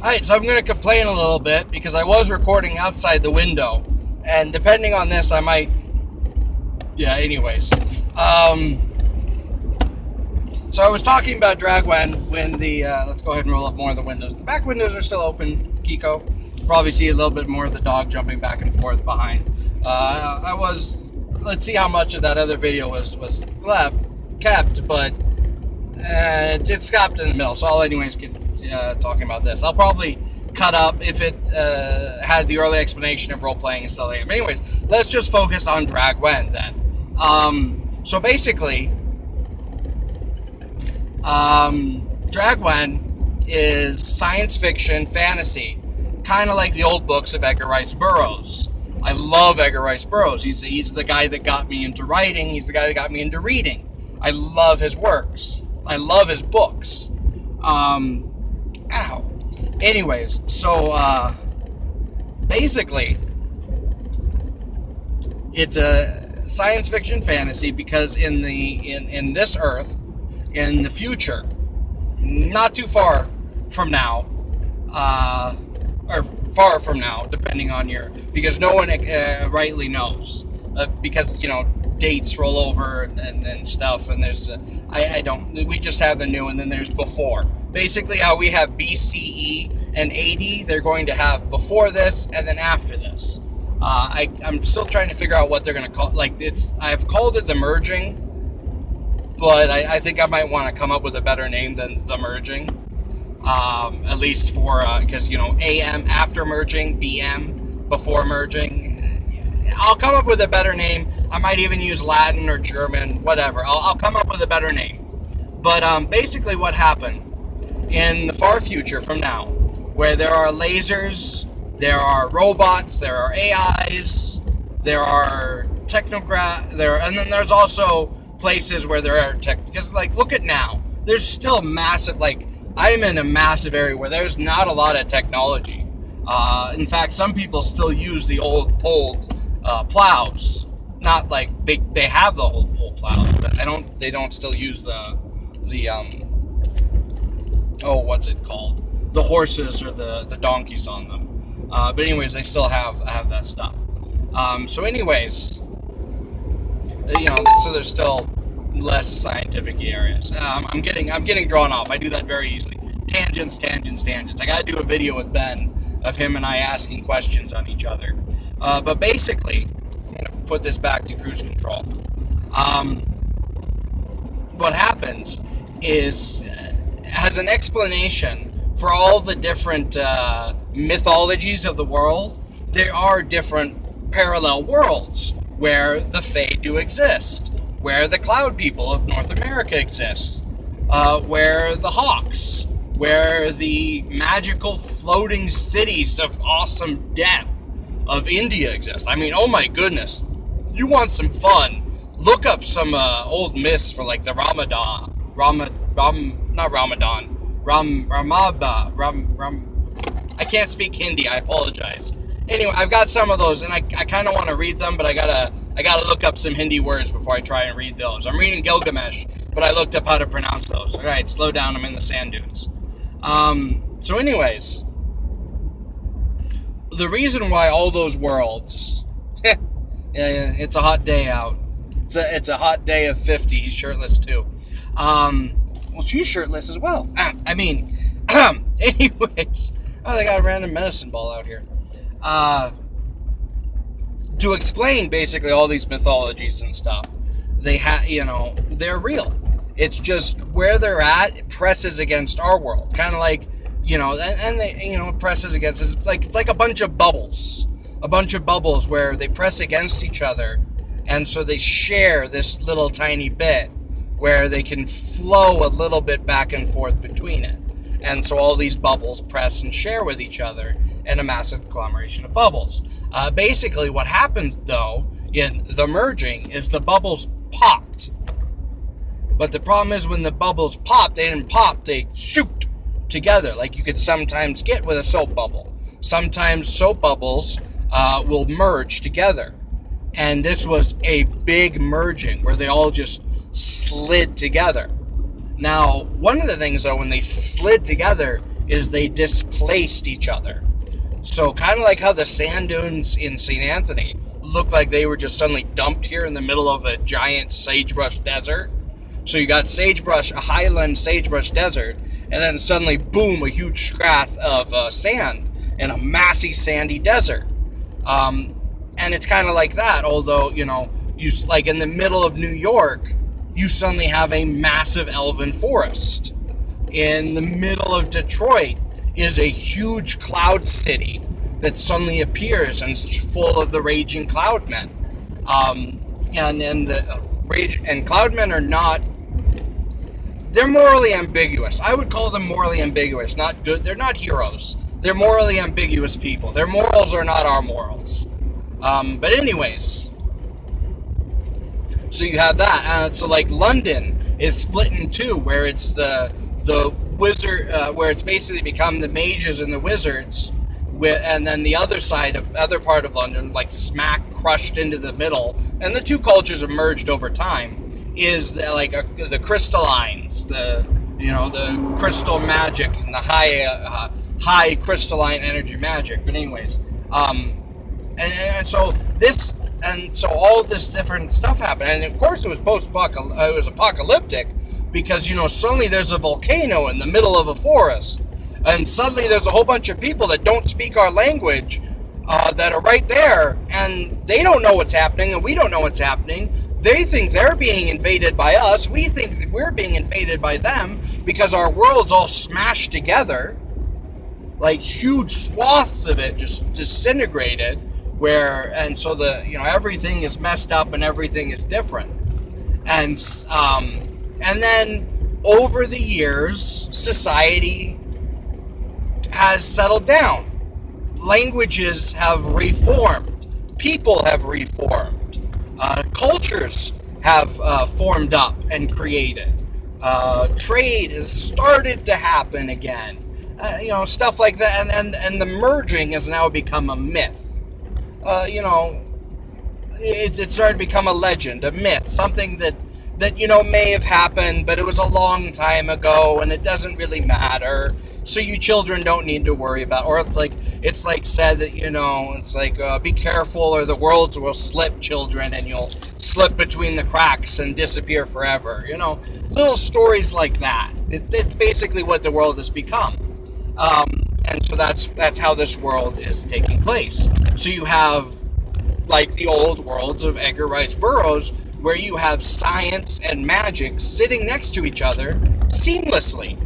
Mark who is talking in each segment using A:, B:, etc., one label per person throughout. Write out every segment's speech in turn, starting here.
A: Alright, so I'm going to complain a little bit because I was recording outside the window. And depending on this, I might... Yeah, anyways. So I was talking about DraGwen when the... let's go ahead and roll up more of the windows. The back windows are still open, Kiko. You probably see a little bit more of the dog jumping back and forth behind. Let's see how much of that other video was kept, but it stopped in the middle. So I'll anyways get talking about this. I'll probably cut up if it had the early explanation of role-playing and stuff like that. But anyways, let's just focus on DraGwen then. So basically, DraGwen is science fiction fantasy, kind of like the old books of Edgar Rice Burroughs. I love Edgar Rice Burroughs. He's the guy that got me into writing. He's the guy that got me into reading. I love his works. I love his books. Anyways, so basically, it's a science fiction fantasy because in this Earth, in the future, not too far from now, or far from now, depending on because no one rightly knows, because dates roll over and stuff, and there's we just have the new, and then there's before. Basically, how we have BCE and AD, they're going to have before this and then after this. I'm still trying to figure out what they're going to call. I've called it the merging, but I think I might want to come up with a better name than the merging. At least for because AM after merging, BM before merging. I'll come up with a better name. I might even use Latin or German, whatever. I'll come up with a better name. But basically, what happened in the far future from now, where there are lasers, there are robots, there are AIs, there are and then there's also places where there are tech. Because look at now, there's still massive. I'm in a massive area where there's not a lot of technology. In fact, some people still use the old plows. Not they have the old pole plows, but they don't still use the what's it called? The horses or the donkeys on them. But anyways, they still have that stuff. So anyways, so there's still less scientific areas. I'm getting drawn off. I do that very easily. Tangents. I gotta do a video with Ben of him and I asking questions on each other. But basically, I'm gonna put this back to cruise control. What happens is has an explanation for all the different mythologies of the world. There are different parallel worlds where the Fae do exist, where the Cloud People of North America exist, where the Hawks, where the magical floating cities of awesome death of India exist. I mean, oh my goodness, you want some fun, look up some old myths for the I can't speak Hindi, I apologize. Anyway, I've got some of those, and I kind of want to read them, but I gotta look up some Hindi words before I try and read those. I'm reading Gilgamesh, but I looked up how to pronounce those. All right, slow down, I'm in the sand dunes. So anyways, the reason why all those worlds, yeah, it's a hot day out. It's a hot day of 50. He's shirtless too. Well, she's shirtless as well. Anyways, they got a random medicine ball out here. To explain basically all these mythologies and stuff, they're real. It's just where they're at, it presses against our world. Kind of and they, it presses against, it's like a bunch of bubbles. A bunch of bubbles where they press against each other, and so they share this little tiny bit where they can flow a little bit back and forth between it. And so all these bubbles press and share with each other in a massive conglomeration of bubbles. Basically, what happens, though, in the merging is the bubbles popped. But the problem is when the bubbles pop, they didn't pop, they shoot together, like you could sometimes get with a soap bubble. Sometimes soap bubbles will merge together. And this was a big merging where they all just slid together. Now, one of the things, though, when they slid together, is they displaced each other. So kind of like how the sand dunes in St. Anthony look like they were just suddenly dumped here in the middle of a giant sagebrush desert. So you got sagebrush, a highland sagebrush desert, and then suddenly, boom, a huge swath of sand in a massy sandy desert. And it's kind of like that, although, you know, you like in the middle of New York, you suddenly have a massive elven forest. In the middle of Detroit is a huge cloud city that suddenly appears and is full of the raging cloudmen. And the rage and cloudmen are not. They're morally ambiguous. I would call them morally ambiguous, not good. They're not heroes. They're morally ambiguous people. Their morals are not our morals. But anyways, so you have that. So like London is split in two, where it's the wizard, where it's basically become the mages and the wizards, and then the other part of London, like smack crushed into the middle, and the two cultures have merged over time. Is the crystallines, the crystal magic and the high crystalline energy magic. But anyways, and so all this different stuff happened, and of course it was apocalyptic, because suddenly there's a volcano in the middle of a forest, and suddenly there's a whole bunch of people that don't speak our language that are right there, and they don't know what's happening, and we don't know what's happening. They think they're being invaded by us. We think that we're being invaded by them, because our world's all smashed together, like huge swaths of it just disintegrated. And so everything is messed up and everything is different. And then over the years, society has settled down. Languages have reformed. People have reformed. Cultures have formed up and created. Trade has started to happen again. Stuff like that. And the merging has now become a myth. It started to become a legend, a myth, something that may have happened, but it was a long time ago, and it doesn't really matter. So you children don't need to worry about, or it's like said that, it's like, be careful or the world will slip, children, and you'll slip between the cracks and disappear forever. Little stories like that. It's basically what the world has become. And so that's how this world is taking place. So you have, like the old worlds of Edgar Rice Burroughs, where you have science and magic sitting next to each other seamlessly.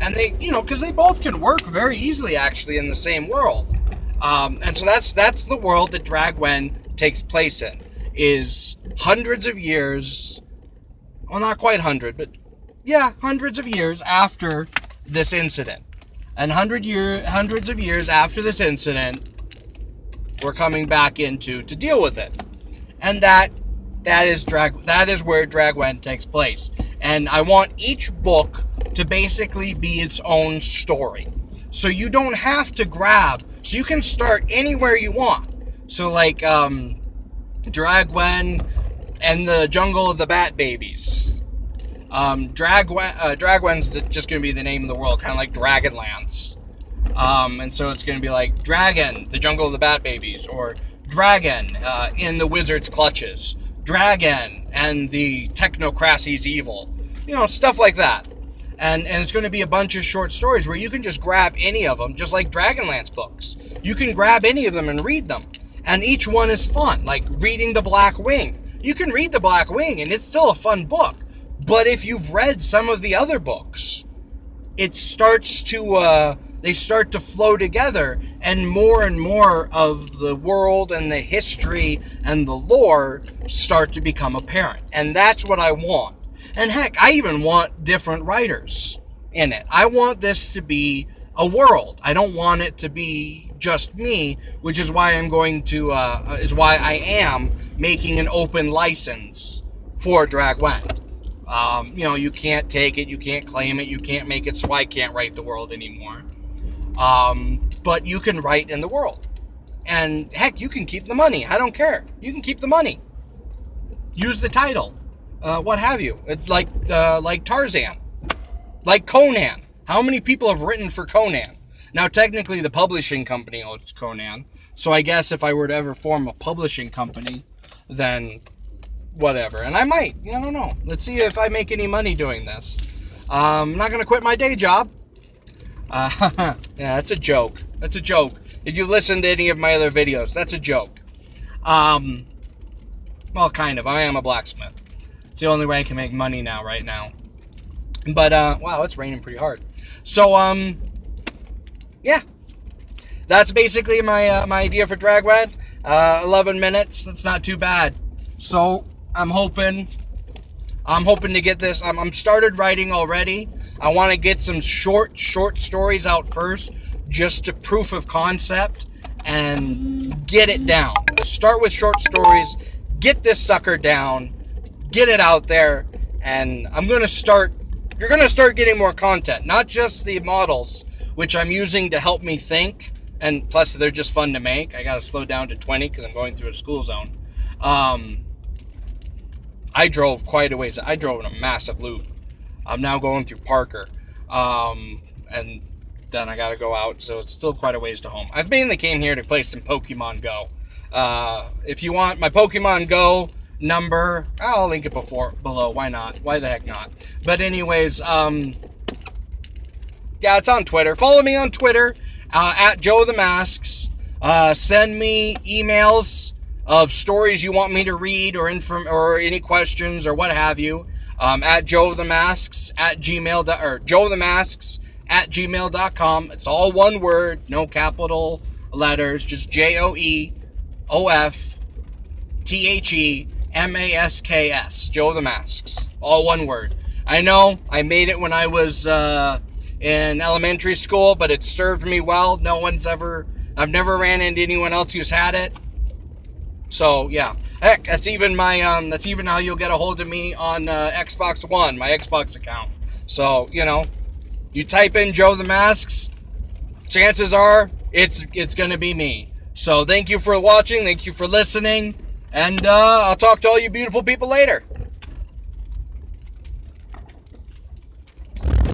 A: And they, because they both can work very easily, actually, in the same world. And so that's the world that DraGwen takes place in. Is hundreds of years, well, not quite 100, but yeah, hundreds of years after this incident. And hundreds of years after this incident, we're coming back to deal with it. And that is where DraGwen takes place. And I want each book to basically be its own story. So you don't have to grab, so you can start anywhere you want. So like DraGwen and the Jungle of the Bat Babies. DraGwen's just going to be the name of the world, kind of like Dragonlance. And so it's going to be like Dragon, the Jungle of the Bat Babies, or Dragon in the Wizard's Clutches, Dragon and the Technocracy's Evil, stuff like that. And it's going to be a bunch of short stories where you can just grab any of them, just like Dragonlance books. You can grab any of them and read them. And each one is fun, like reading The Black Wing. You can read The Black Wing and it's still a fun book. But if you've read some of the other books, it starts to, they start to flow together, and more of the world and the history and the lore start to become apparent. And that's what I want. And heck, I even want different writers in it. I want this to be a world. I don't want it to be just me, which is why I'm going to, is why I am making an open license for DraGwen. You can't take it, you can't claim it, you can't make it so I can't write the world anymore. But you can write in the world. And heck, you can keep the money. I don't care. You can keep the money. Use the title. What have you. It's like Tarzan. Like Conan. How many people have written for Conan? Now, technically, the publishing company owns Conan. So I guess if I were to ever form a publishing company, then whatever. And I might. I don't know. Let's see if I make any money doing this. I'm not going to quit my day job. Yeah, that's a joke. That's a joke. If you listen to any of my other videos, that's a joke. Well, kind of. I am a blacksmith. It's the only way I can make money now, right now. But, wow, it's raining pretty hard. So, yeah. That's basically my idea for DraGwen. 11 minutes. That's not too bad. So, I'm hoping to get this. I'm started writing already. I want to get some short stories out first, just to proof of concept and get it down. Start with short stories, get this sucker down, get it out there, and you're going to start getting more content, not just the models, which I'm using to help me think, and plus they're just fun to make. I got to slow down to 20 because I'm going through a school zone. I drove quite a ways. I drove in a massive loop. I'm now going through Parker, and then I gotta go out, so it's still quite a ways to home. I've mainly came here to play some Pokemon Go. If you want my Pokemon Go number, I'll link it below. Why not? Why the heck not? But anyways, yeah, it's on Twitter. Follow me on Twitter, at Joe the Masks. Send me emails of stories you want me to read or any questions or what have you. At Joe the Masks at gmail.com. It's all one word, no capital letters, just JOEOFTHEMASKS. Joe the Masks. All one word. I know I made it when I was in elementary school, but it served me well. I've never ran into anyone else who's had it. So yeah, heck, that's even how you'll get a hold of me on Xbox One, my Xbox account. So you type in Joe the Masks, chances are it's gonna be me. So thank you for watching, thank you for listening, and I'll talk to all you beautiful people later.